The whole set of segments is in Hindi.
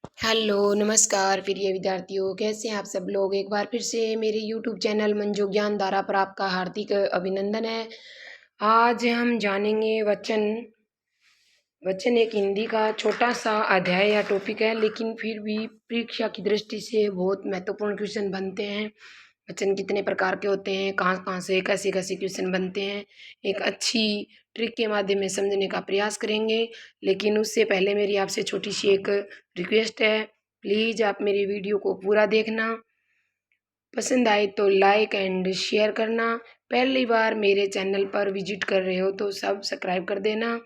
हेलो, नमस्कार प्रिय विद्यार्थियों, कैसे हैं आप सब लोग? एक बार फिर से मेरे यूट्यूब चैनल मंजू ज्ञान धारा पर आपका हार्दिक अभिनंदन है। आज हम जानेंगे वचन। वचन एक हिंदी का छोटा-सा अध्याय या टॉपिक है, लेकिन फिर भी परीक्षा की दृष्टि से बहुत महत्वपूर्ण क्वेश्चन बनते हैं। वचन कितने प्रकार के होते हैं, कहाँ-कहाँ से कैसे-कैसे क्वेश्चन बनते हैं, एक अच्छी ट्रिक के माध्यम में समझने का प्रयास करेंगे। लेकिन उससे पहले मेरी आपसे छोटी-सी एक रिक्वेस्ट है, प्लीज़ आप मेरी वीडियो को पूरा देखना। पसंद आए तो लाइक एंड शेयर करना। पहली बार मेरे चैनल पर विजिट कर रहे हो तो सब्सक्राइब कर देना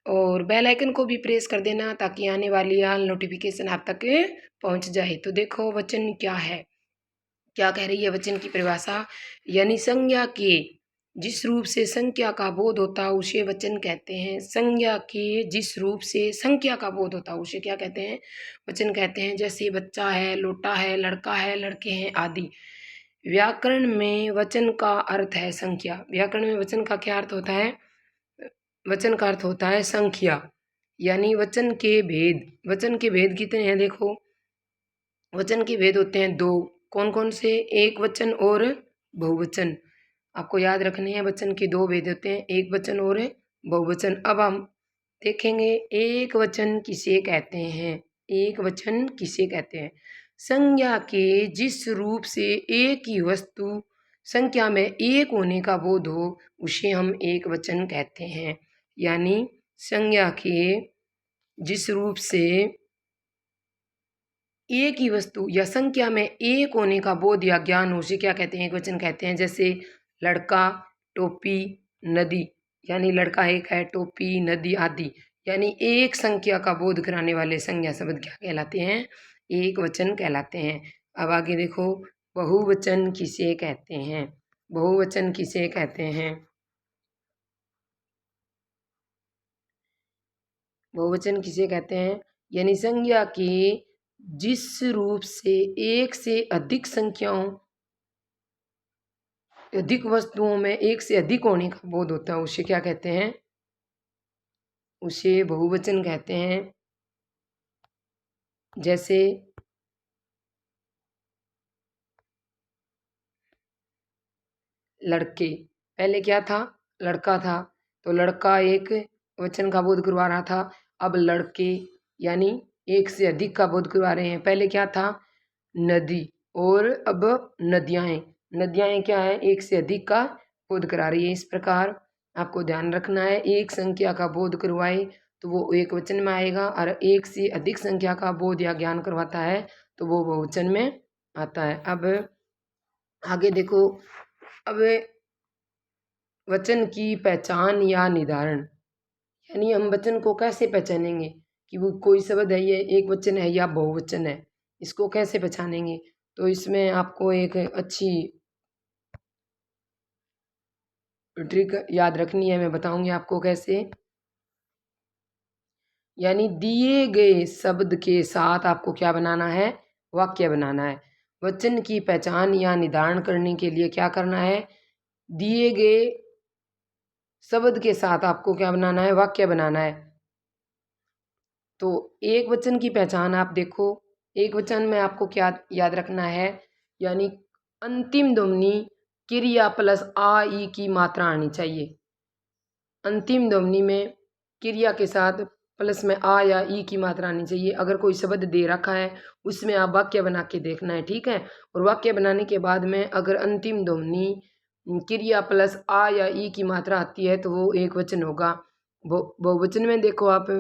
और बेल आइकन को भी प्रेस कर देना ताकि आने वाली ऑल नोटिफिकेशन आप तक पहुंच जाए। तो देखो वचन क्या है, क्या कह रही है वचन की परिभाषा। यानी संज्ञा के जिस रूप से संख्या का बोध होता है उसे वचन कहते हैं। संज्ञा के जिस रूप से संख्या का बोध होता है उसे क्या कहते हैं? वचन कहते हैं। जैसे बच्चा है, लोटा है, लड़का है, लड़के हैं आदि। व्याकरण में वचन का अर्थ है संख्या। व्याकरण में वचन का क्या अर्थ होता है? वचन का अर्थ होता है संख्या। यानी वचन के भेद। वचन के भेद कितने हैं देखो। वचन के भेद होते हैं दो। कौन कौन से? एक वचन और बहुवचन। आपको याद रखने हैं वचन के दो भेद होते हैं, एक वचन और बहुवचन। अब हम देखेंगे एक वचन किसे कहते हैं। एक वचन किसे कहते हैं? संज्ञा के जिस रूप से एक ही वस्तु संख्या में एक होने का बोध हो उसे हम एक वचन कहते हैं। यानी संज्ञा के जिस रूप से एक ही वस्तु या संख्या में एक होने का बोध या ज्ञान उसे क्या कहते हैं? एक वचन कहते हैं। जैसे लड़का, टोपी, नदी। यानी लड़का एक है, टोपी, नदी आदि। यानी एक संख्या का बोध कराने वाले संज्ञा शब्द क्या कहलाते हैं? एक वचन कहलाते हैं। अब आगे देखो बहुवचन किसे कहते हैं? बहुवचन किसे कहते हैं? बहुवचन किसे कहते हैं? यानी संज्ञा के जिस रूप से एक से अधिक संख्याओं, अधिक वस्तुओं में एक से अधिक होने का बोध होता है उसे क्या कहते हैं? उसे बहुवचन कहते हैं। जैसे लड़के, पहले क्या था? लड़का था, तो लड़का एक वचन का बोध करवा रहा था। अब लड़के यानी एक से अधिक का बोध करवा रहे हैं। पहले क्या था? नदी, और अब नदियाँ। नदियाँ क्या है? एक से अधिक का बोध करा रही है। इस प्रकार आपको ध्यान रखना है, एक संख्या का बोध करवाए तो वो एक वचन में आएगा, और एक से अधिक संख्या का बोध या ज्ञान करवाता है तो वो बहुवचन में आता है। अब आगे देखो। अब वचन की पहचान या निर्धारण। यानी हम वचन को कैसे पहचानेंगे कि वो कोई शब्द है, ये एक वचन है या बहुवचन है, इसको कैसे पहचानेंगे? तो इसमें आपको एक अच्छी ट्रिक याद रखनी है, मैं बताऊंगी आपको कैसे। यानी दिए गए शब्द के साथ आपको क्या बनाना है? वाक्य बनाना है। वचन की पहचान या निर्धारण करने के लिए क्या करना है? दिए गए शब्द के साथ आपको क्या बनाना है? वाक्य बनाना है। तो एक वचन की पहचान आप देखो, एक वचन में आपको क्या याद रखना है? यानी अंतिम ध्वनि क्रिया प्लस आ ई की मात्रा आनी चाहिए। अंतिम ध्वनि में क्रिया के साथ प्लस में आ या ई की मात्रा आनी चाहिए। अगर कोई शब्द दे रखा है उसमें आप वाक्य बना के देखना है, ठीक है? और वाक्य बनाने के बाद में अगर अंतिम ध्वनि क्रिया प्लस आ या ई की मात्रा आती है तो वो एक वचन होगा। बहुवचन में देखो आप,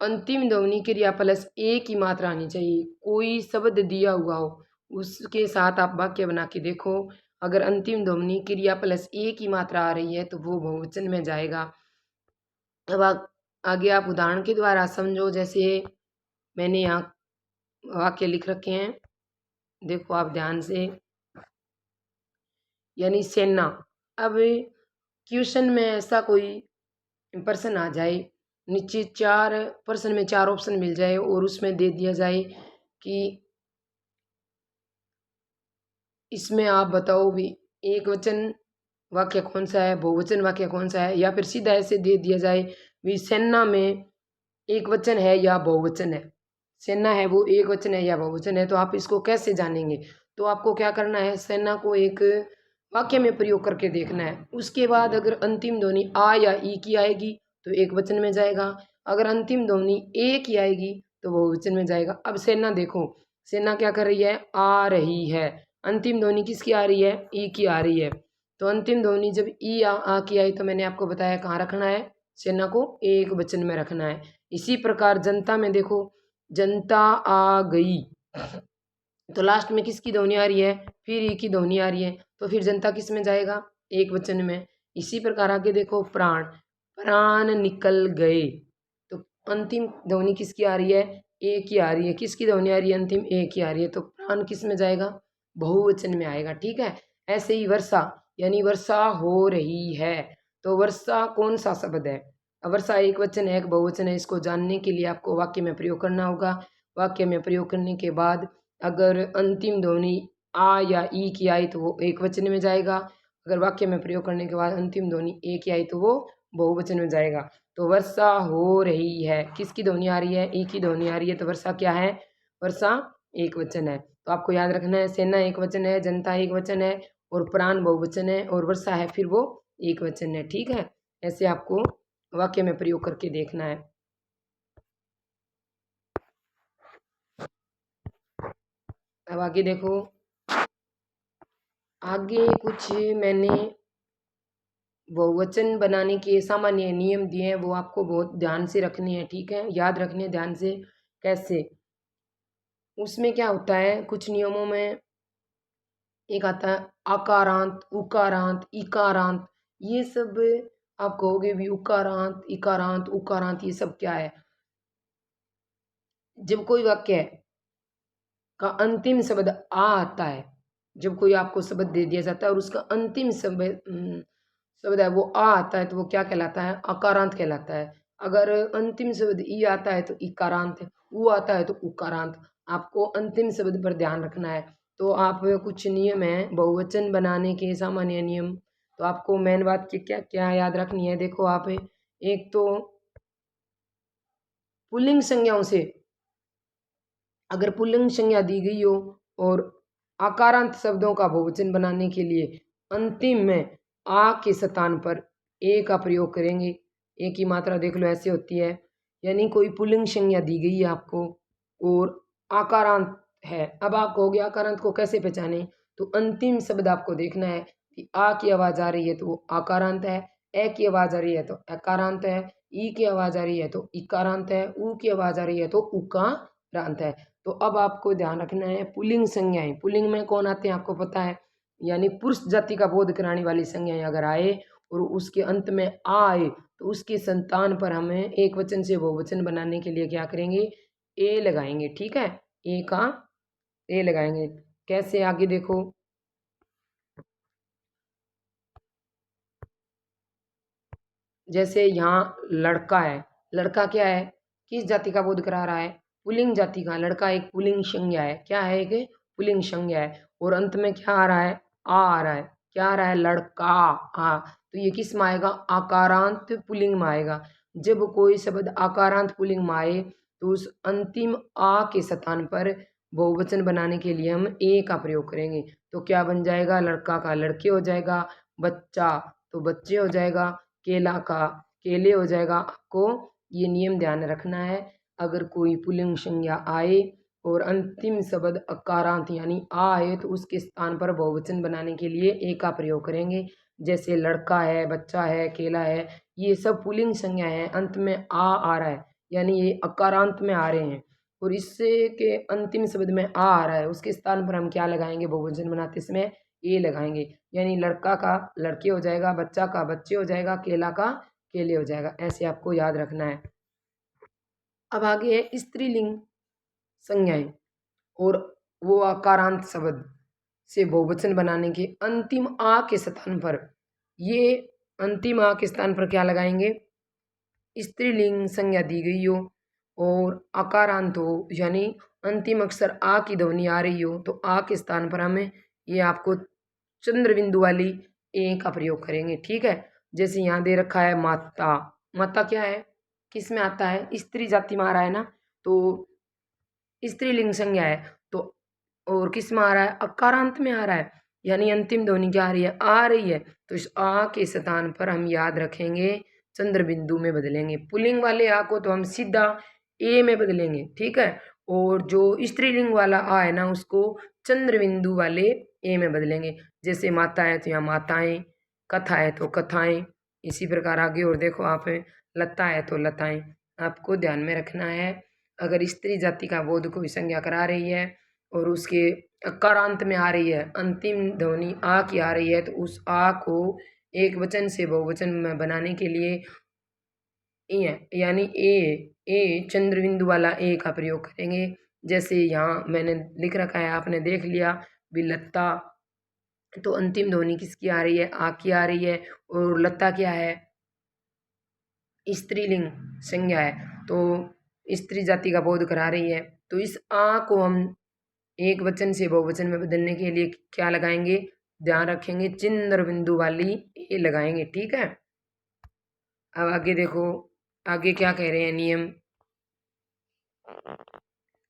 अंतिम ध्वनि क्रिया प्लस ए की मात्रा आनी चाहिए। कोई शब्द दिया हुआ हो उसके साथ आप वाक्य बना के देखो, अगर अंतिम ध्वनि क्रिया प्लस ए की मात्रा आ रही है तो वो बहुवचन में जाएगा। अब आगे आप उदाहरण के द्वारा समझो। जैसे मैंने यहाँ वाक्य लिख रखे हैं, देखो आप ध्यान से। यानी सेना। अब क्वेश्चन में ऐसा कोई प्रश्न आ जाए, नीचे चार प्रश्न में चार ऑप्शन मिल जाए और उसमें दे दिया जाए कि इसमें आप बताओ भी एक वचन वाक्य कौन सा है, बहुवचन वाक्य कौन सा है, या फिर सीधा ऐसे दे दिया जाए भी सेना में एक वचन है या बहुवचन है। सेना है वो एक वचन है या बहुवचन है, तो आप इसको कैसे जानेंगे? तो आपको क्या करना है, सेना को एक वाक्य में प्रयोग करके देखना है। उसके बाद अगर अंतिम ध्वनि आ या ई की आएगी तो एक वचन में जाएगा, अगर अंतिम ध्वनि ए की आएगी तो बहुवचन में जाएगा। अब सेना देखो, सेना क्या कर रही है, आ रही है। अंतिम ध्वनि किसकी आ रही है, ई की आ रही है। तो अंतिम ध्वनि जब ई आ की आई तो मैंने आपको बताया कहाँ रखना है, सेना को एक वचन में रखना है। इसी प्रकार जनता में देखो, जनता आ गई तो लास्ट में किसकी ध्वनि आ रही है, फिर ई की ध्वनि आ रही है, तो फिर जनता किस में जाएगा, एक वचन में। इसी प्रकार आगे देखो, प्राण, प्राण निकल गए तो अंतिम ध्वनि किसकी आ रही है, ए की आ रही है। किसकी ध्वनि आ रही है, अंतिम ए की आ रही है, तो प्राण किस में जाएगा, बहुवचन में आएगा। ठीक है, ऐसे ही वर्षा, यानी वर्षा हो रही है, तो वर्षा कौन सा शब्द है, वर्षा एक वचन है एक बहुवचन है, इसको जानने के लिए आपको वाक्य में प्रयोग करना होगा। वाक्य में प्रयोग करने के बाद अगर अंतिम ध्वनि आ या ई की आई तो वो एक वचन में जाएगा, अगर वाक्य में प्रयोग करने के बाद अंतिम ध्वनि ए की आई तो वो बहुवचन में जाएगा। तो वर्षा हो रही है, किसकी ध्वनि आ रही है, ई की ध्वनि आ रही है, तो वर्षा क्या है, वर्षा एक वचन है। तो आपको याद रखना है, सेना एक वचन है, जनता एक वचन है, और प्राण बहुवचन है, और वर्षा है फिर वो एक वचन है। ठीक है, ऐसे आपको वाक्य में प्रयोग करके देखना है। अब आगे देखो, आगे कुछ मैंने बहुवचन बनाने के सामान्य नियम दिए हैं, वो आपको बहुत ध्यान से रखने हैं। ठीक है, याद रखने ध्यान से, कैसे, उसमें क्या होता है, कुछ नियमों में एक आता है आकारांत, उकारांत, इकारांत। ये सब आप कहोगे भी, उकारांत, इकारांत, उकारांत ये सब क्या है। जब कोई वाक्य का अंतिम शब्द आ आता है, जब कोई आपको शब्द दे दिया जाता है और उसका अंतिम शब्द है वो आ आता है, तो वो क्या कहलाता है, अकारांत कहलाता है। अगर अंतिम शब्द ई आता है तो इकारांत है, ऊ आता है तो उकारांत। आपको अंतिम शब्द पर ध्यान रखना है। तो आप कुछ नियम है बहुवचन बनाने के, सामान्य नियम, तो आपको मेन बात की क्या क्या याद रखनी है, देखो आप, एक तो पुल्लिंग संज्ञाओं से, अगर पुल्लिंग संज्ञा दी गई हो और आकारांत शब्दों का बहुवचन बनाने के लिए अंतिम में आ के स्थान पर ए का प्रयोग करेंगे। ए की मात्रा देख लो ऐसे होती है, यानी कोई पुल्लिंग संज्ञा दी गई है आपको और आकारांत है। अब आप कहोगे आकारांत को कैसे पहचाने, तो अंतिम शब्द आपको देखना है कि आ की आवाज़ आ रही है तो वो आकारांत है, ए की आवाज़ आ रही है तो अकारांत है, ई की आवाज़ आ रही है तो इकारांत है, ऊ की आवाज़ आ रही है तो उकारांत है। तो अब आपको ध्यान रखना है, पुल्लिंग संज्ञाएं, पुल्लिंग में कौन आते हैं आपको पता है, यानी पुरुष जाति का बोध कराने वाली संज्ञाएं अगर आए और उसके अंत में आए तो उसके संतान पर हमें एक वचन से बहुवचन बनाने के लिए क्या करेंगे, ए लगाएंगे। ठीक है, ए का ए लगाएंगे। कैसे, आगे देखो, जैसे यहाँ लड़का है, लड़का क्या है, किस जाति का बोध करा रहा है, पुल्लिंग जाति का। लड़का एक पुल्लिंग संज्ञा है, क्या है, एक पुल्लिंग संज्ञा है, और अंत में क्या आ रहा है, आ रहा है, क्या आ रहा है, लड़का आ। तो ये किस में आएगा, आकारांत पुल्लिंग में आएगा। जब कोई शब्द आकारांत पुल्लिंग में आए तो उस अंतिम आ के स्थान पर बहुवचन बनाने के लिए हम ए का प्रयोग करेंगे। तो क्या बन जाएगा, लड़का का लड़के हो जाएगा, बच्चा तो बच्चे हो जाएगा, केला का केले हो जाएगा। आपको ये नियम ध्यान रखना है, अगर कोई पुल्लिंग संज्ञा आए और अंतिम शब्द अकारांत यानी आ आए तो उसके स्थान पर बहुवचन बनाने के लिए ए का प्रयोग करेंगे। जैसे लड़का है, बच्चा है, केला है, ये सब पुल्लिंग संज्ञा है, अंत में आ रहा है यानी ये अकारांत में आ रहे हैं, और इससे के अंतिम शब्द में आ रहा है, उसके स्थान पर हम क्या लगाएंगे, बहुवचन बनाते समय ए लगाएंगे। यानी लड़का का लड़के हो जाएगा, बच्चा का बच्चे हो जाएगा, केला का केले हो जाएगा। ऐसे आपको याद रखना है। अब आगे है स्त्रीलिंग संज्ञाएं, और वो आकारांत शब्द से बहुवचन बनाने के अंतिम आ के स्थान पर, ये अंतिम आ के स्थान पर क्या लगाएंगे, स्त्रीलिंग संज्ञा दी गई हो और आकारांत हो, यानी अंतिम अक्षर आ की ध्वनि आ रही हो, तो आ के स्थान पर हमें ये आपको चंद्र बिंदु वाली ए का प्रयोग करेंगे। ठीक है, जैसे यहाँ दे रखा है माता, माता क्या है, किस में आता है, स्त्री जाति में आ रहा है ना, तो स्त्रीलिंग संज्ञा है तो और किस में आ रहा है, अकारांत में आ रहा है, यानी अंतिम ध्वनि क्या आ रही है, आ रही है। तो इस आ के स्थान पर हम याद रखेंगे चंद्र बिंदु में बदलेंगे। पुल्लिंग वाले आ को तो हम सीधा ए में बदलेंगे, ठीक है। और जो स्त्रीलिंग वाला आ है ना, उसको चंद्र बिंदु वाले ए में बदलेंगे। जैसे माता है तो यहाँ माताएं, कथा है तो कथाएं, इसी प्रकार आगे और देखो आप, लता है तो लताएं। आपको ध्यान में रखना है, अगर स्त्री जाति का बोध कोई संज्ञा करा रही है और उसके अकारांत में आ रही है, अंतिम ध्वनि आ की आ रही है, तो उस आ को एक वचन से बहुवचन में बनाने के लिए यानी ए चंद्र बिंदु वाला ए का प्रयोग करेंगे। जैसे यहाँ मैंने लिख रखा है, आपने देख लिया भी लत्ता, तो अंतिम ध्वनि किसकी आ रही है, आ की आ रही है। और लत्ता क्या है, स्त्रीलिंग संज्ञा है, तो स्त्री जाति का बोध करा रही है। तो इस आ को हम एक वचन से बहुवचन में बदलने के लिए क्या लगाएंगे, ध्यान रखेंगे चंद्र बिंदु वाली ए लगाएंगे, ठीक है। अब आगे देखो, आगे क्या कह रहे हैं नियम।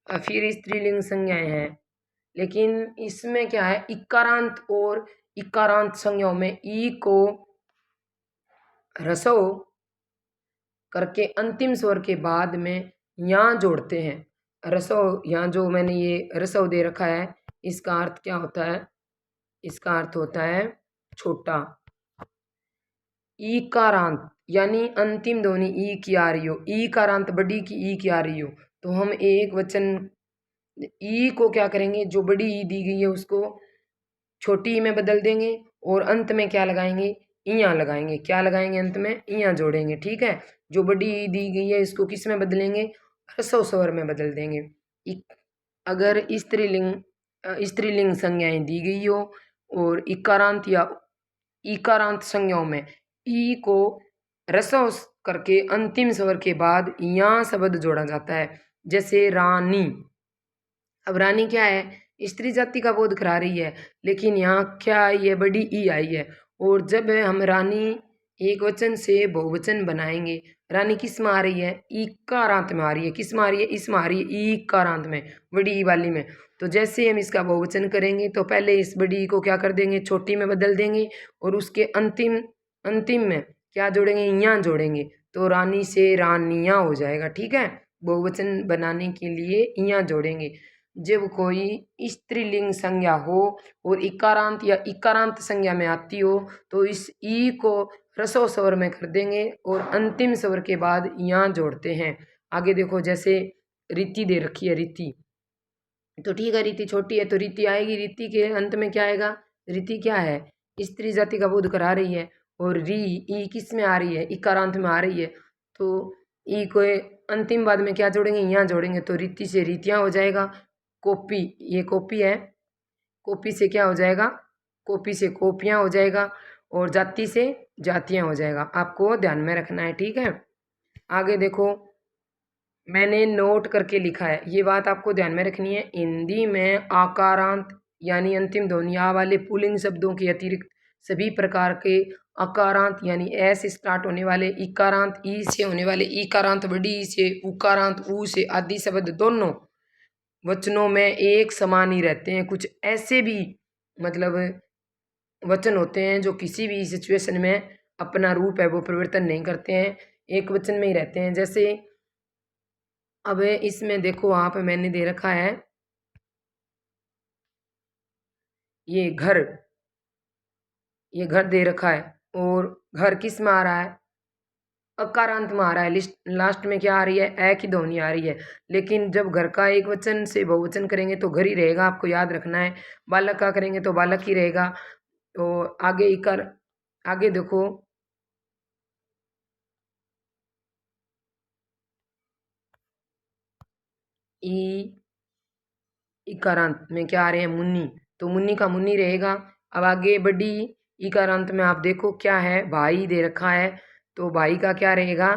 फिर स्त्रीलिंग संज्ञाएं हैं, लेकिन इसमें क्या है, इकारांत और इकारांत संज्ञाओं में ई को रसो करके अंतिम स्वर के बाद में यहाँ जोड़ते हैं। रसो, यहाँ जो मैंने ये रसो दे रखा है, इसका अर्थ क्या होता है, इसका अर्थ होता है छोटा। ईकारांत यानी अंतिम ध्वनि ई की आ रही हो, ईकारांत बड़ी की ई की आ रही हो, तो हम एक वचन ई को क्या करेंगे, जो बड़ी ई दी गई है उसको छोटी ई में बदल देंगे और अंत में क्या लगाएंगे, इयाँ लगाएंगे। क्या लगाएंगे, अंत में इयाँ जोड़ेंगे, ठीक है। जो बड़ी ई दी गई है इसको किस में बदलेंगे, ह्रस्व स्वर में बदल देंगे। अगर स्त्रीलिंग संज्ञाएं दी गई हो और इकारांत या इकारांत संज्ञाओं में ई को ह्रस्व करके अंतिम स्वर के बाद यहाँ शब्द जोड़ा जाता है। जैसे रानी, अब रानी क्या है, स्त्री जाति का बोध करा रही है, लेकिन यहाँ क्या आई है, बड़ी ई आई है। और जब हम रानी एक वचन से बहुवचन बनाएंगे, रानी किस में आ रही है, इकारांत में आ रही है। किस में आ रही है, इसमें आ रही है इकारांत में, बड़ी ई वाली में। तो जैसे हम इसका बहुवचन करेंगे तो पहले इस बड़ी ई को क्या कर देंगे, छोटी में बदल देंगे और उसके अंतिम अंतिम में क्या जोड़ेंगे, यहाँ जोड़ेंगे, तो रानी से रानियाँ हो जाएगा, ठीक है। बहुवचन बनाने के लिए यहाँ जोड़ेंगे। जब कोई स्त्रीलिंग संज्ञा हो और इकारांत या इकारांत संज्ञा में आती हो तो इस ई को ह्रस्व स्वर में कर देंगे और अंतिम स्वर के बाद यहाँ जोड़ते हैं। आगे देखो, जैसे रीति दे रखी है, रीति, तो ठीक है, रीति छोटी है तो रीति आएगी, रीति के अंत में क्या आएगा, रीति क्या है, स्त्री जाति का बोध करा रही है और री ई किस में आ रही है, इकारांत में आ रही है, तो ई को अंतिम बाद में क्या जोड़ेंगे, यहाँ जोड़ेंगे, तो रीति से रीतियाँ हो जाएगा। कॉपी, ये कॉपी है, कॉपी से क्या हो जाएगा, कॉपी से कॉपियाँ हो जाएगा और जाति से जातियाँ हो जाएगा। आपको ध्यान में रखना है, ठीक है। आगे देखो, मैंने नोट करके लिखा है, ये बात आपको ध्यान में रखनी है। हिंदी में आकारांत यानी अंतिम ध्वनि आ वाले पुल्लिंग शब्दों के अतिरिक्त सभी प्रकार के अकारांत यानी ए से स्टार्ट होने वाले, इकारांत ई से होने वाले, इकारांत बड़ी ई से, उकारांत ऊ से आदि शब्द दोनों वचनों में एक समान ही रहते हैं। कुछ ऐसे भी मतलब वचन होते हैं जो किसी भी सिचुएशन में अपना रूप है वो परिवर्तन नहीं करते हैं, एक वचन में ही रहते हैं। जैसे अब इसमें देखो आप, मैंने दे रखा है ये घर, ये घर दे रखा है और घर किस में आ रहा है, अकारांत में आ रहा है। लास्ट में क्या आ रही है, ए की ध्वनि आ रही है। लेकिन जब घर का एक वचन से बहुवचन करेंगे तो घर ही रहेगा, आपको याद रखना है। बालक का करेंगे तो बालक ही रहेगा। तो आगे इकर, आगे देखो, ई इकारांत में क्या आ रहे हैं, मुन्नी, तो मुन्नी का मुन्नी रहेगा। अब आगे बड़ी इकारांत में आप देखो क्या है, भाई दे रखा है, तो भाई का क्या रहेगा,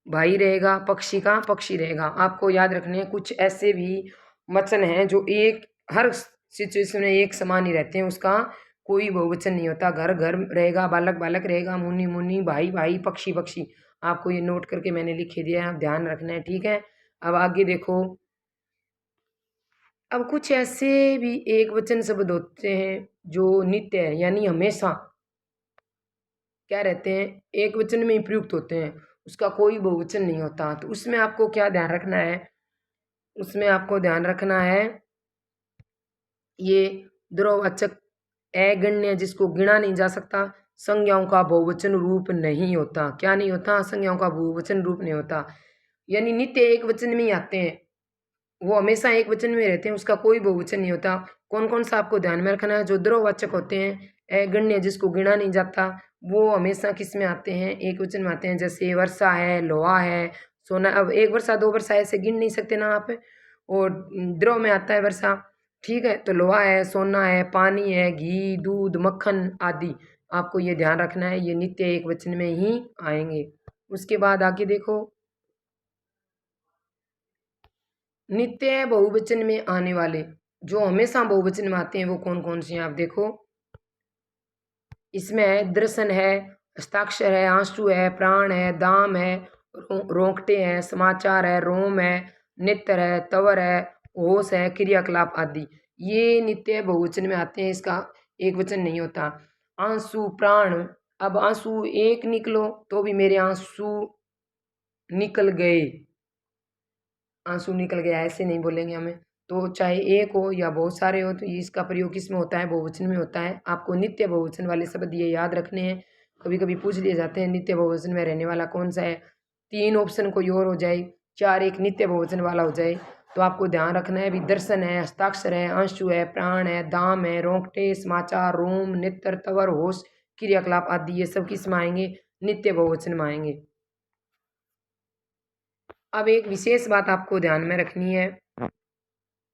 भाई रहेगा, पक्षी का पक्षी रहेगा। आपको याद रखने हैं, कुछ ऐसे भी वचन हैं जो एक हर सिचुएशन में एक समान ही रहते हैं, उसका कोई बहुवचन नहीं होता। घर घर रहेगा, बालक बालक रहेगा, मुन्नी मुन्नी, भाई भाई, पक्षी पक्षी। आपको ये नोट करके मैंने लिखे दिया है, आप ध्यान रखना है, ठीक है। अब आगे देखो, अब कुछ ऐसे भी एक वचन शब्द होते हैं जो नित्य है, यानी हमेशा क्या रहते हैं, एक वचन में ही प्रयुक्त होते हैं, उसका कोई बहुवचन नहीं होता। तो उसमें आपको क्या ध्यान रखना है, उसमें आपको ध्यान रखना है ये द्रववाचक अगण्य जिसको गिना नहीं जा सकता, संज्ञाओं का बहुवचन रूप नहीं होता। क्या नहीं होता? संज्ञाओं का बहुवचन रूप नहीं होता, यानी नित्य एक वचन में ही आते हैं, वो हमेशा एक वचन में रहते हैं, उसका कोई बहुवचन नहीं होता। कौन कौन सा आपको ध्यान में रखना है? जो द्रववाचक होते हैं अगण्य जिसको गिना नहीं जाता, वो हमेशा किस में आते हैं? एक वचन में आते हैं। जैसे वर्षा है, लोहा है, सोना। अब एक वर्षा दो वर्षा ऐसे गिन नहीं सकते ना आप, और द्रव में आता है वर्षा, ठीक है। तो लोहा है, सोना है, पानी है, घी, दूध, मक्खन आदि आपको ये ध्यान रखना है, ये नित्य एक वचन में ही आएंगे। उसके बाद आगे देखो, नित्य बहुवचन में आने वाले जो हमेशा बहुवचन में आते हैं वो कौन कौन से हैं? आप देखो, इसमें है दर्शन है, हस्ताक्षर है, आंसू है, प्राण है, दाम है, रोंगटे हैं, समाचार है, रोम है, नेत्र है, तवर है, होश है, क्रियाकलाप आदि, ये नित्य बहुवचन में आते हैं, इसका एक वचन नहीं होता। आंसू, प्राण, अब आंसू एक निकलो तो भी मेरे आंसू निकल गए, आंसू निकल गया ऐसे नहीं बोलेंगे हमें। तो चाहे एक हो या बहुत सारे हो, तो ये इसका प्रयोग किस में होता है? बहुवचन में होता है। आपको नित्य बहुवचन वाले शब्द ये याद रखने हैं, कभी कभी पूछ लिए जाते हैं नित्य बहुवचन में रहने वाला कौन सा है। 3 ऑप्शन कोई और हो जाए, 4 एक नित्य बहुवचन वाला हो जाए, तो आपको ध्यान रखना है भी दर्शन है, हस्ताक्षर है, आंसू है, प्राण है, दाम है, रोंगटे, समाचार, रोम, नेत्र, तवर, होश, क्रियाकलाप आदि, ये सब किस में आएंगे? नित्य बहुवचन में आएंगे। अब एक विशेष बात आपको ध्यान में रखनी है,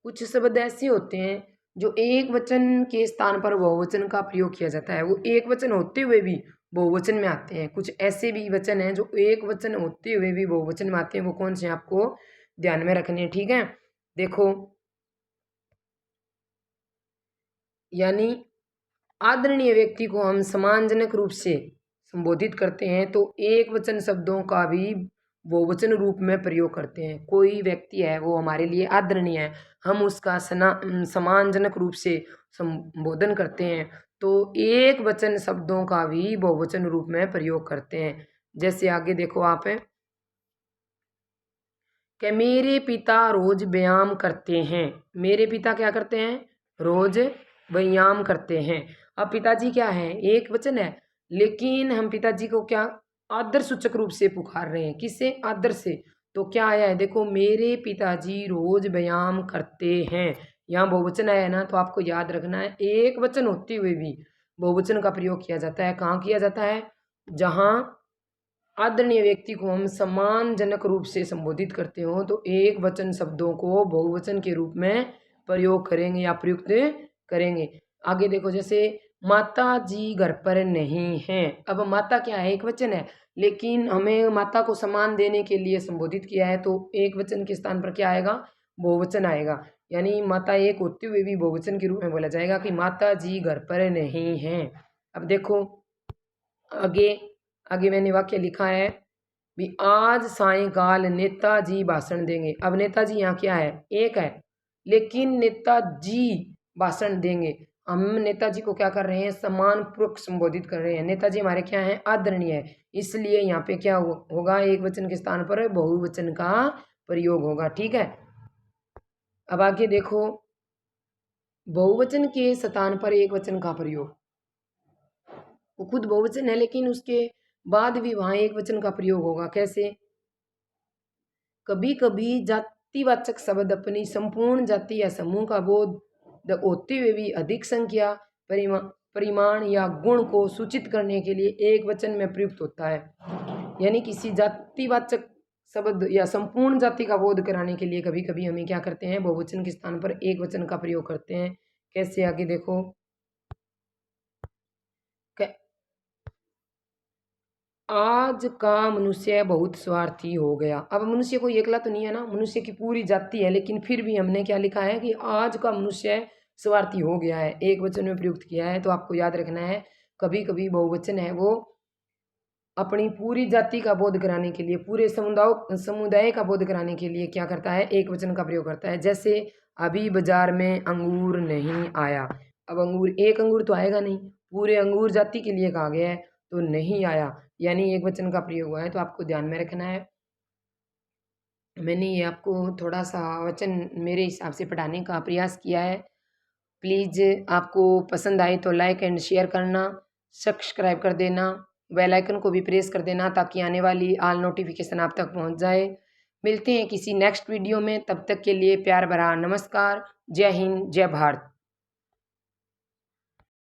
कुछ शब्द ऐसे होते हैं जो एक वचन के स्थान पर बहुवचन का प्रयोग किया जाता है, वो एक वचन होते हुए भी बहुवचन में आते हैं। कुछ ऐसे भी वचन हैं जो एक वचन होते हुए भी बहुवचन में आते हैं, वो कौन से हैं आपको ध्यान में रखने हैं, ठीक है। देखो, यानी आदरणीय व्यक्ति को हम सम्मानजनक रूप से संबोधित करते हैं तो एक वचन शब्दों का भी बहुवचन रूप में प्रयोग करते हैं। कोई व्यक्ति है वो हमारे लिए आदरणीय है, हम उसका सम्मानजनक रूप से संबोधन करते हैं तो एक वचन शब्दों का भी बहुवचन रूप में प्रयोग करते हैं। जैसे आगे देखो आप, कि मेरे पिता रोज व्यायाम करते हैं। मेरे पिता क्या करते हैं? रोज व्यायाम करते हैं। अब पिताजी क्या है? एक वचन है, लेकिन हम पिताजी को क्या आदर सूचक रूप से पुकार रहे हैं, किससे? आदर से। तो क्या आया है? देखो, मेरे पिताजी रोज व्यायाम करते हैं, यहाँ बहुवचन आया है ना, तो आपको याद रखना है एक वचन होते हुए भी बहुवचन का प्रयोग किया जाता है। कहाँ किया जाता है? जहाँ आदरणीय व्यक्ति को हम सम्मानजनक रूप से संबोधित करते हो तो एक वचन शब्दों को बहुवचन के रूप में प्रयोग करेंगे या प्रयुक्त करेंगे। आगे देखो, जैसे माता जी घर पर नहीं हैं। अब माता क्या है? एक वचन है, लेकिन हमें माता को सम्मान देने के लिए संबोधित किया है तो एक वचन के स्थान पर क्या आएगा? बहुवचन आएगा। यानी माता एक होते हुए भी बहुवचन के रूप में बोला जाएगा कि माता जी घर पर नहीं हैं। अब देखो आगे, आगे मैंने वाक्य लिखा है भी आज सायंकाल नेताजी भाषण देंगे। अब नेताजी यहाँ क्या है? एक है, लेकिन नेताजी भाषण देंगे, हम नेताजी को क्या कर रहे हैं? सम्मान पूर्वक संबोधित कर रहे हैं। नेताजी हमारे क्या हैं? आदरणीय है, इसलिए यहाँ पे क्या होगा? एक वचन के स्थान पर बहुवचन का प्रयोग होगा, ठीक है। अब आगे देखो, बहुवचन के स्थान पर एक वचन का प्रयोग, वो खुद बहुवचन है लेकिन उसके बाद भी वहाँ एक वचन का प्रयोग होगा। कैसे? कभी कभी जातिवाचक शब्द अपनी संपूर्ण जाति या समूह का बोध होते हुए भी अधिक संख्या, परिमाण या गुण को सूचित करने के लिए एक वचन में प्रयुक्त होता है। यानी किसी जातिवाचक शब्द या संपूर्ण जाति का बोध कराने के लिए कभी कभी हमें क्या करते हैं? बहुवचन के स्थान पर एक वचन का प्रयोग करते हैं। कैसे? आगे देखो, आज का मनुष्य बहुत स्वार्थी हो गया। अब मनुष्य कोई एकला तो नहीं है ना, मनुष्य की पूरी जाति है, लेकिन फिर भी हमने क्या लिखा है कि आज का मनुष्य स्वार्थी हो गया है, एक वचन में प्रयुक्त किया है। तो आपको याद रखना है कभी कभी बहुवचन है वो अपनी पूरी जाति का बोध कराने के लिए, पूरे समुदाय का बोध कराने के लिए क्या करता है? एक वचन का प्रयोग करता है। जैसे अभी बाजार में अंगूर नहीं आया। अब एक अंगूर तो आएगा नहीं, पूरे अंगूर जाति के लिए कहा गया है तो नहीं आया, यानी एक वचन का प्रयोग हुआ है, तो आपको ध्यान में रखना है। मैंने ये आपको थोड़ा सा वचन मेरे हिसाब से पढ़ाने का प्रयास किया है। प्लीज़ आपको पसंद आए तो लाइक एंड शेयर करना, सब्सक्राइब कर देना, बेल आइकन को भी प्रेस कर देना ताकि आने वाली ऑल नोटिफिकेशन आप तक पहुंच जाए। मिलते हैं किसी नेक्स्ट वीडियो में, तब तक के लिए प्यार भरा नमस्कार। जय हिंद, जय भारत।